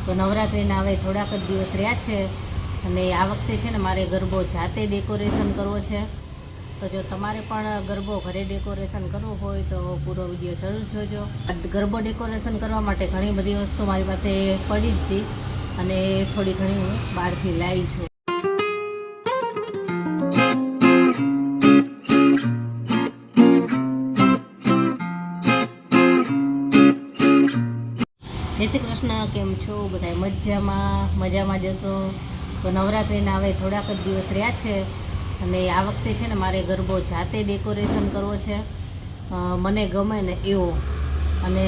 તો નવરાત્રિના હવે થોડાક જ દિવસ રહ્યા છે અને આ વખતે છે ને મારે ગરબો જાતે ડેકોરેશન કરવો છે. તો જો તમારે પણ ગરબો ઘરે ડેકોરેશન કરવું હોય તો પૂરો વિડીયો જરૂર જોજો. ગરબો ડેકોરેશન કરવા માટે ઘણી બધી વસ્તુ મારી પાસે પડી જ હતી અને થોડી ઘણી હું બહારથી લાવી છું. જય શ્રી કૃષ્ણ, કેમ છો બધા? મજામાં જશો. તો નવરાત્રિના હવે થોડાક જ દિવસ રહ્યા છે અને આ વખતે છે ને મારે ગરબો જાતે ડેકોરેશન કરવો છે. મને ગમે ને એવો અને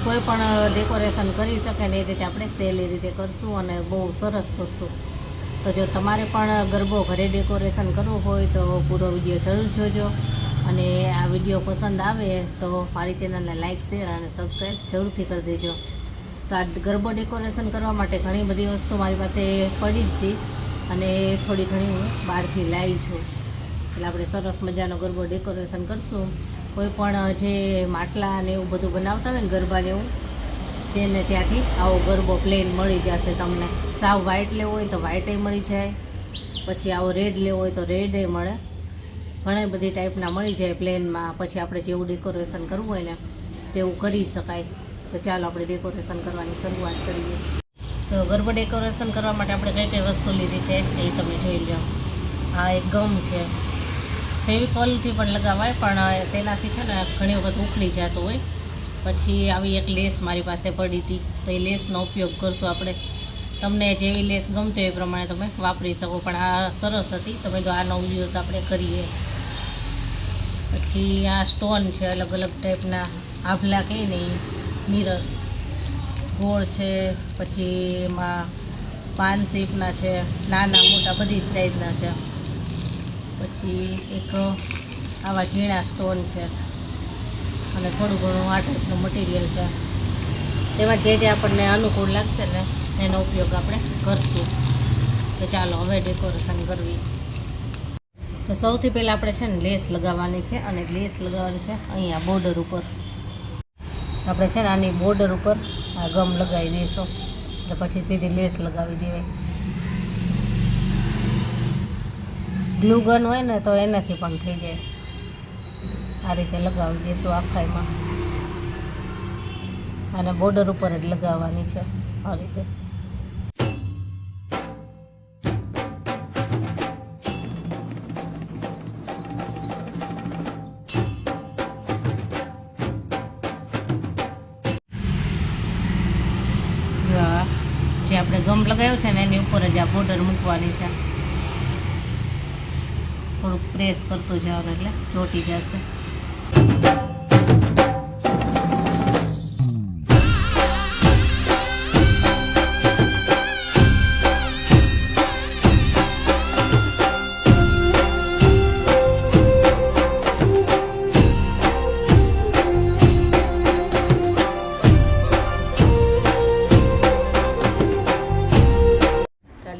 કોઈ પણ ડેકોરેશન કરી શકે ને એ રીતે આપણે સહેલી રીતે કરશું અને બહુ સરસ કરશું. તો જો તમારે પણ ગરબો ઘરે ડેકોરેશન કરવું હોય તો પૂરો વિડીયો જરૂર જોજો અને આ વિડીયો પસંદ આવે તો મારી ચેનલને લાઇક, શેર અને સબસ્ક્રાઈબ જરૂરથી કરી દેજો. તો આ ગરબો ડેકોરેશન કરવા માટે ઘણી બધી વસ્તુ મારી પાસે પડી જ હતી અને થોડી ઘણી હું બહારથી લાવી છું. એટલે આપણે સરસ મજાનો ગરબો ડેકોરેશન કરશું. કોઈ પણ જે માટલા ને એવું બધું બનાવતા હોય ને ગરબાને એવું, તેને ત્યાંથી આવો ગરબો પ્લેન મળી જશે તમને. સાવ વ્હાઇટ લેવો હોય તો વ્હાઇટે મળી જાય, પછી આવો રેડ લેવો હોય તો રેડે મળે. ઘણી બધી ટાઈપના મળી જાય પ્લેનમાં. પછી આપણે જેવું ડેકોરેશન કરવું હોય ને તેવું કરી શકાય. તો ચાલો આપણે ડેકોરેશન કરવાની શરૂઆત કરીએ. તો ગરબા ડેકોરેશન કરવા માટે આપણે કઈ કઈ વસ્તુ લીધી છે એ તમે જોઈ લો. આ એક ગમ છે, ફેવિકોલથી પણ લગાવાય પણ તેનાથી છે ને ઘણી વખત ઉખડી જતું હોય. પછી આવી એક લેસ મારી પાસે પડી હતી તો એ લેસનો ઉપયોગ કરશું આપણે. તમને જેવી લેસ ગમતી હોય એ પ્રમાણે તમે વાપરી શકો, પણ આ સરસ હતી. તમે તો આનો યુઝ આપણે કરીએ. પછી આ સ્ટોન છે, અલગ અલગ ટાઈપના આભલા કહે ને એ મિરર ગોળ છે. પછી એમાં પાન શેપના છે, નાના મોટા બધી જ સાઈઝના છે. પછી એક આવા ઝીણા સ્ટોન છે અને થોડું ઘણું આ ટાઈપનું મટીરિયલ છે. તેમાં જે આપણને અનુકૂળ લાગશે ને એનો ઉપયોગ આપણે કરશું. તો ચાલો હવે ડેકોરેશન કરવી. તો સૌથી પહેલાં આપણે છે ને લેસ લગાવવાની છે અને લેસ લગાવવાની છે અહીંયા બોર્ડર ઉપર. આપણે છે ને આની બોર્ડર ઉપર આ ગમ લગાવી દઈશું એટલે પછી સીધી લેસ લગાવી દેવાય. ગ્લુ ગન હોય ને તો એનાથી પણ થઈ જાય. આ રીતે લગાવી દઈશું આખાઈમાં અને બોર્ડર ઉપર જ લગાવવાની છે આ રીતે. જે આપણે ગમ લગાવ્યો છે ને એની ઉપર જ આ બોર્ડર મૂકવાની છે. થોડુંક પ્રેસ કરતું જવાનું એટલે ચોંટી જશે.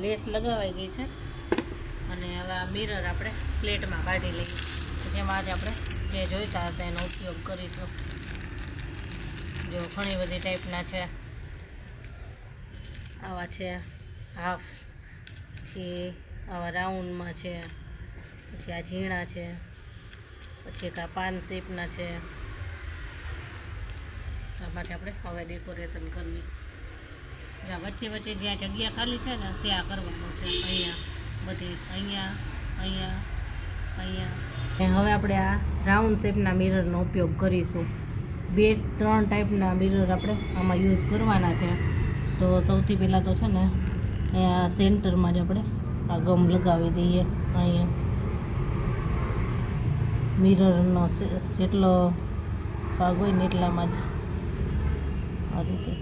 લેસ લગાવાઈ ગઈ છે અને હવે આ મિરર આપણે પ્લેટમાં કાઢી લઈએ. જેમાં આજે આપણે જે જોઈતા હશે એનો ઉપયોગ કરીશું. જો ઘણી બધી ટાઈપના છે. આવા છે હાફ, પછી આવા રાઉન્ડમાં છે, પછી આ ઝીણા છે, પછી એક આ પાન શેપના છે. આમાંથી આપણે હવે ડેકોરેશન કરવી. વચ્ચે વચ્ચે જ્યાં જગ્યા ખાલી છે ને ત્યાં કરવાનું છે. અહીંયા બધી અહીંયા અહીંયા અહીંયા. હવે આપણે આ રાઉન્ડ શેપના મિરરનો ઉપયોગ કરીશું. 2-3 ટાઈપના મિરર આપણે આમાં યુઝ કરવાના છે. તો સૌથી પહેલાં તો છે ને અહીંયા સેન્ટરમાં જ આપણે આ ગમ લગાવી દઈએ. અહીંયા મિરરનો જેટલો ભાગ હોય ને એટલામાં જ આ રીતે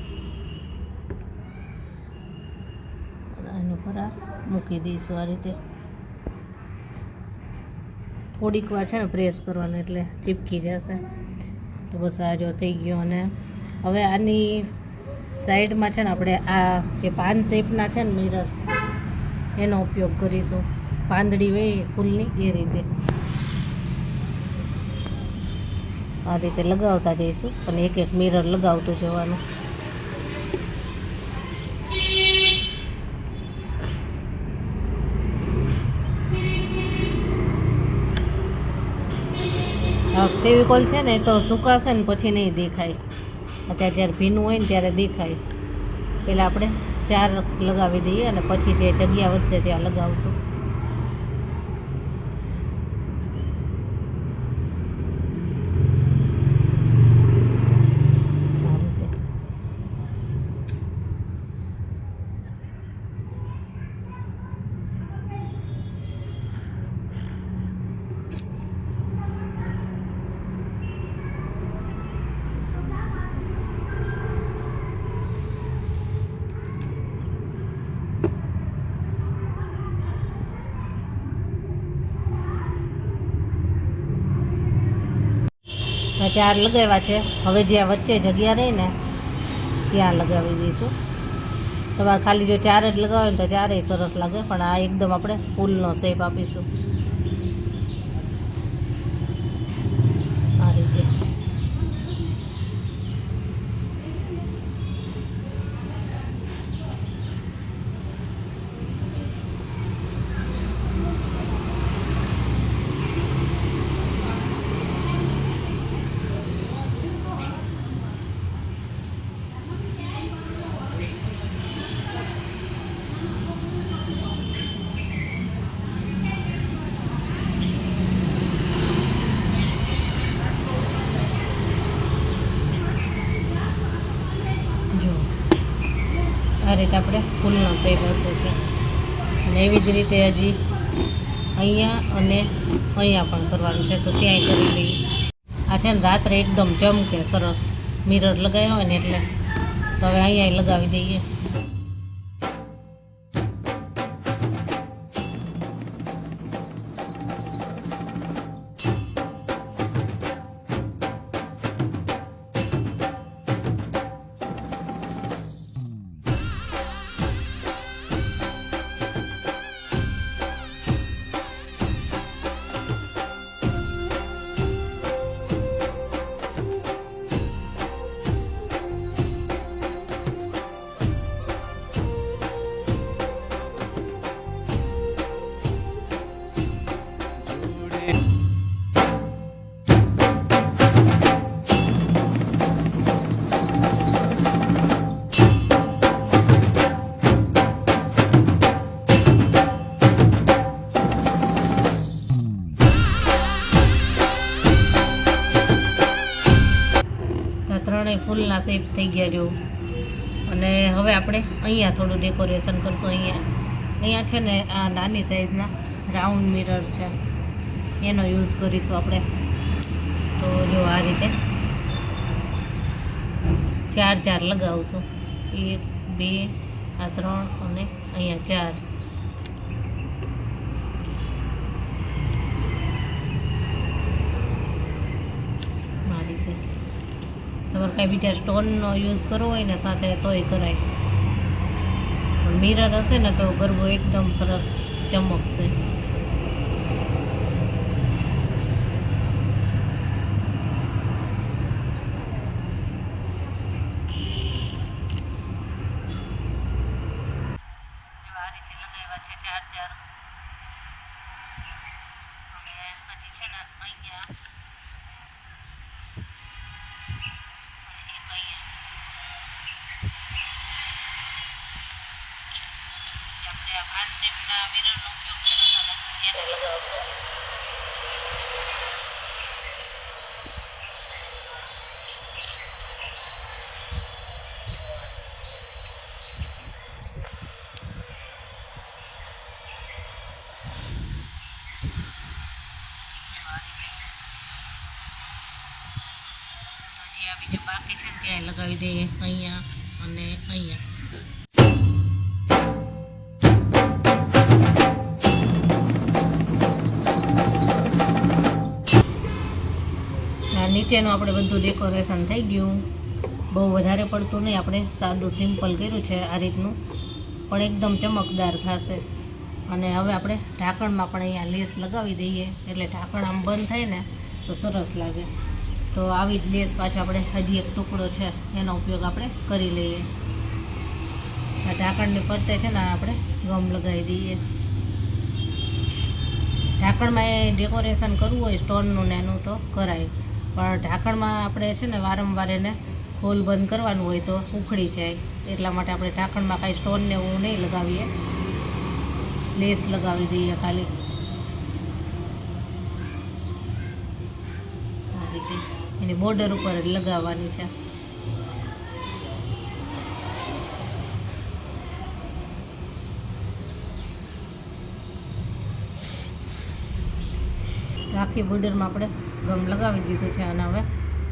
આની પર આ મૂકી દઈશું. આ રીતે થોડીક વાર છે ને પ્રેસ કરવાનું એટલે ચીપકી જશે. તો બસ આ જો થઈ ગયો. અને હવે આની સાઈડમાં છે ને આપણે આ જે પાન શેપના છે ને મિરર એનો ઉપયોગ કરીશું. પાંદડી હોય ફૂલની એ રીતે આ રીતે લગાવતા જઈશું અને એક એક મિરર લગાવતું જવાનું. ફેવિકોલ છે ને તો સુકાશે ને પછી નહીં દેખાય, અત્યારે જ્યારે ભીનું હોય ને ત્યારે દેખાય. પહેલાં આપણે 4 લગાવી દઈએ અને પછી જે જગ્યા વધશે ત્યાં લગાવશું. આ 4 લગાવ્યા છે. હવે જ્યાં વચ્ચે જગ્યા રહી ને ત્યાં લગાવી દઈશું. તમારે ખાલી જો 4 જ લગાવે ને તો 4 સરસ લાગે, પણ આ એકદમ આપણે ફૂલનો શેપ આપીશું આ રીતે. આ રીતે આપણે ફૂલનો શેપ આપ્યો છે. અને એવી જ રીતે હજી અહીંયા અને અહીંયા પણ કરવાનું છે, તો ત્યાંય કરી લઈએ. આ છે ને રાત્રે એકદમ ચમકે સરસ, મિરર લગાવ્યા હોય ને એટલે. તો હવે અહીંયા લગાવી દઈએ. ત્રણેય ફૂલના શેપ થઈ ગયા જો. અને હવે આપણે અહીંયા થોડું ડેકોરેશન કરશું. અહીંયા છે ને આ નાની સાઈઝના રાઉન્ડ મિરર છે, એનો યુઝ કરીશું આપણે. તો જો આ રીતે 4 લગાવશું. 1 2 આ 3 અને અહીંયા 4. તમારે કાંઈ બીજા સ્ટોનનો યુઝ કરવો હોય ને સાથે તોય કરાય, પણ મિરર હશે ને તો ગરબો એકદમ સરસ ચમકશે. આ રીતે લગાવ્યા છે 4 અને હજી છે ને અહીંયા આપણે આ 5 શેપના મિરરનો ઉપયોગ કરીશું ને એને લગાવશું. હજી આ બીજું બાકી છે ને ત્યાં લગાવી દઈએ, અહીંયા અને અહીંયા. નીચેનું આપણે બધું ડેકોરેશન થઈ ગયું. બહુ વધારે પડતું નહીં, આપણે સાદું સિમ્પલ કર્યું છે આ રીતનું, પણ એકદમ ચમકદાર થશે. અને હવે આપણે ઢાંકણમાં પણ અહીંયા લેસ લગાવી દઈએ, એટલે ઢાંકણ આમ બંધ થાય ને તો સરસ લાગે. તો આવી જ લેસ પાછો આપણે હજી એક ટુકડો છે એનો ઉપયોગ આપણે કરી લઈએ. આ ઢાંકણની ફરતે છે ને આપણે ગમ લગાવી દઈએ. ઢાંકણમાં એ ડેકોરેશન કરવું હોય સ્ટોનનું ને એનું તો કરાય, પણ ઢાંકણમાં આપણે છે ને વારંવાર એને ખોલ બંધ કરવાનું હોય તો ઉખડી જાય, એટલા માટે આપણે ઢાંકણમાં કાંઈ સ્ટોન ને એવું નહીં લગાવીએ, લેસ લગાવી દઈએ ખાલી આ રીતે. એની બોર્ડર ઉપર જ લગાવવાની છે. આખી બોર્ડરમાં આપણે ગમ લગાવી દીધું છે અને હવે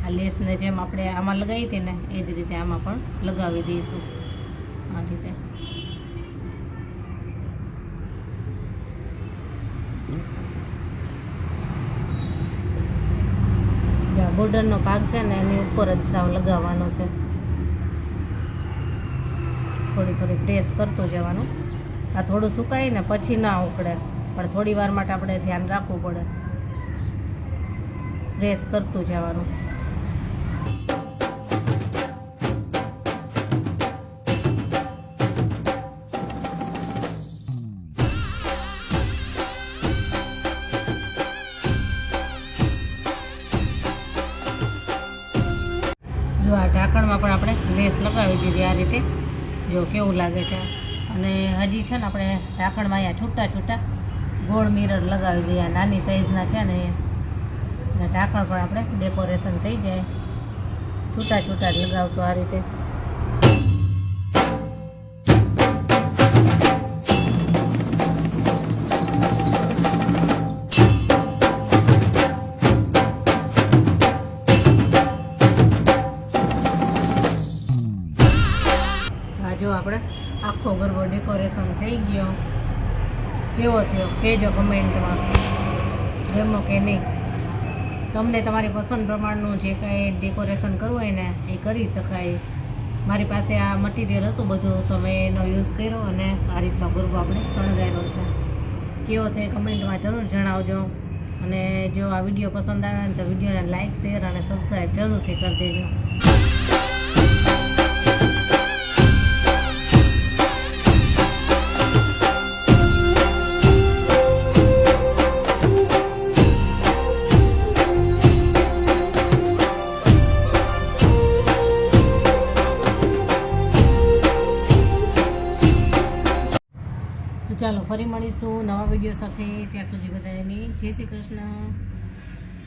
આ લેસને જેમ આપણે આમાં લગાવી હતી ને એ જ રીતે આમાં પણ લગાવી દઈશું આ રીતે. જ્યાં બોર્ડરનો ભાગ છે ને એની ઉપર જ સાવ લગાવવાનો છે. થોડી થોડી પ્રેસ કરતું જવાનું. આ થોડું સુકાય ને પછી ના ઉકળે, પણ થોડી વાર માટે આપણે ધ્યાન રાખવું પડે, પ્રેસ કરતું જવાનું. જો આ ઢાંકણમાં પણ આપણે લેસ લગાવી દીધી આ રીતે, જો કેવું લાગે છે. અને હજી છે ને આપણે ઢાંકણમાં અહીંયા છૂટા છૂટા ગોળ મિરર લગાવી દઈએ, નાની સાઇઝના છે ને અને ઢાંકણ પણ આપણે ડેકોરેશન થઈ જાય. છૂટા છૂટા જ લગાવશું આ રીતે. જો આપણે આખો ગરબો ડેકોરેશન થઈ ગયો. કેવો થયો કહેજો કમેન્ટમાં, ગમ્યો કે નહીં. તમને તમારી પસંદ પ્રમાણનું જે કાંઈ ડેકોરેશન કરવું હોય ને એ કરી શકાય. મારી પાસે આ મટીરિયલ હતું બધું, તો મેં એનો યુઝ કર્યો અને આ રીતનો ગરબો આપણે શણગાર્યો છે. કેવો તે કમેન્ટમાં જરૂર જણાવજો. અને જો આ વિડીયો પસંદ આવે ને તો વિડીયોને લાઇક, શેર અને સબસ્ક્રાઈબ જરૂરથી કરી દેજો. ચાલો ફરી મળીશું નવા વિડીયો સાથે. ત્યાં સુધી બધાની જય શ્રી કૃષ્ણ.